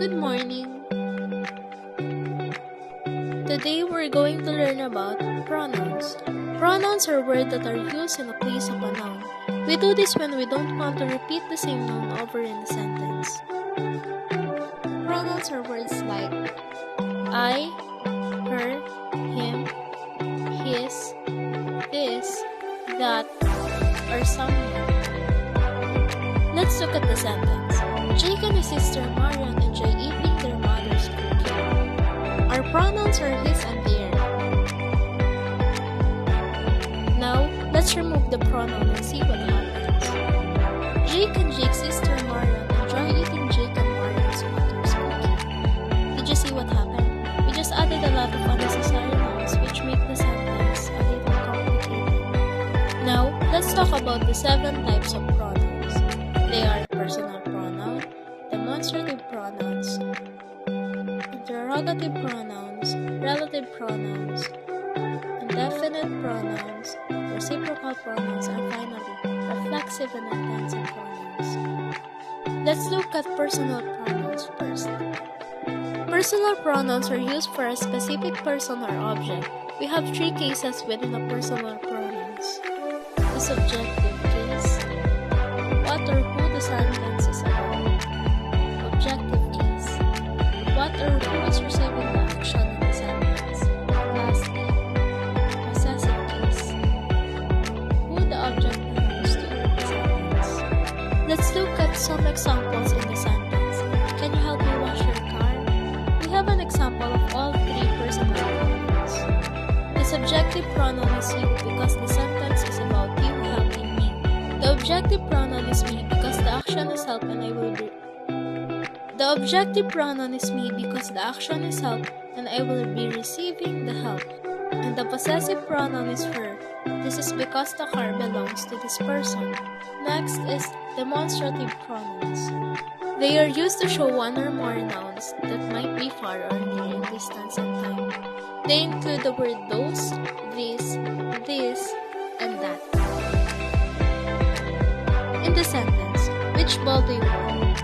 Good morning. Today we're going to learn about pronouns. Pronouns are words that are used in a place of a noun. We do this when we don't want to repeat the same noun over in a sentence. Pronouns are words like I, her, him, his, this, that, or someone. Let's look at the sentence. Jake and his sister Marian enjoy eating their mother's cookie. Our pronouns are his and their. Now, let's remove the pronoun and see what happens. Jake and Jake's sister Marian enjoy eating Jake and Marian's mother's cookie. Did you see what happened? We just added a lot of unnecessary nouns which make the sentence a little complicated. Now, let's talk about the 7 types of pronouns. They are personal pronoun, demonstrative pronouns, interrogative pronouns, relative pronouns, indefinite pronouns, reciprocal pronouns, and finally, reflexive and intensive pronouns. Let's look at personal pronouns first. Personal pronouns are used for a specific person or object. We have 3 cases within a personal pronouns. The subjective case, what or who the sentence is about. Objective case, what or who is receiving the action in the sentence. Lastly, possessive case, who the object belongs to in the sentence. Let's look at some examples in the sentence. Can you help me wash your car? We have an example of all 3 personal pronouns. The subjective pronoun is you because the sentence is about you helping me. The objective pronoun is me because the action is help and I will be. The objective pronoun is me because the action is help and I will be receiving the help. And the possessive pronoun is her. This is because the car belongs to this person. Next is demonstrative pronouns. They are used to show one or more nouns that might be far or near in distance and time. They include the word those, this, and that. In the sentence, which ball do you want?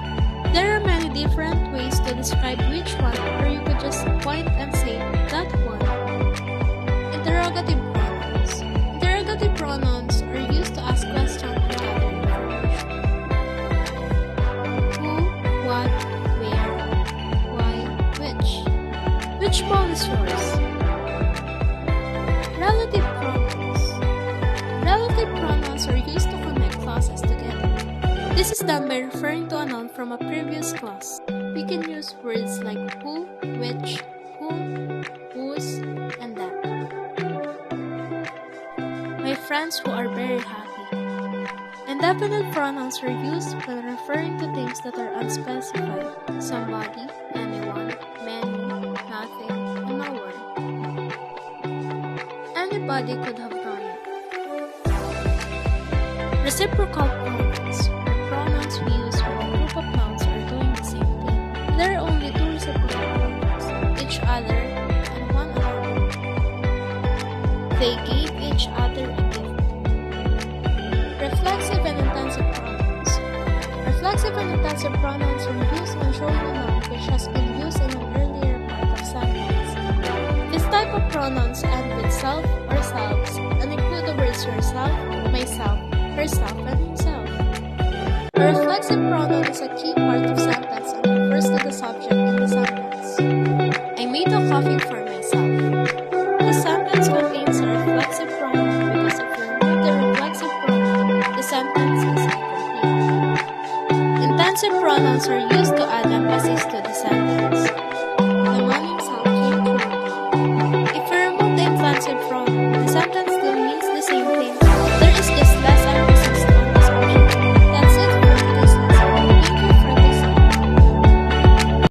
There are many different ways to describe which one, or you could just point and say, that one. Interrogative pronouns. Interrogative pronouns are used to ask questions and gather information. Who, what, where, why, which. Which ball is yours? Relative pronouns. Relative pronouns are used to connect clauses together. This is done by referring to a noun from a previous clause. We can use words like who, which, whom, whose, and that. My friends who are very happy. Indefinite pronouns are used when referring to things that are unspecified. Somebody, anyone, many, nothing, and no one. Anybody could have done it. Reciprocal pronouns are pronouns we use when a group of nouns are doing the same thing. There are only 2 reciprocal pronouns, each other and one another. They gave each other a gift. Reflexive and intensive pronouns. Reflexive and intensive pronouns are used when showing a noun which has been used in an earlier part of sentence. This type of pronouns end with self or selves and include the words yourself, myself, herself, and himself. A reflexive pronoun is a key part of sentence and refers to the subject in the sentence. I made a coffee for myself. The sentence contains a reflexive pronoun because if you remove the reflexive pronoun, the sentence is incomplete. Intensive pronouns are used to add emphasis to the sentence.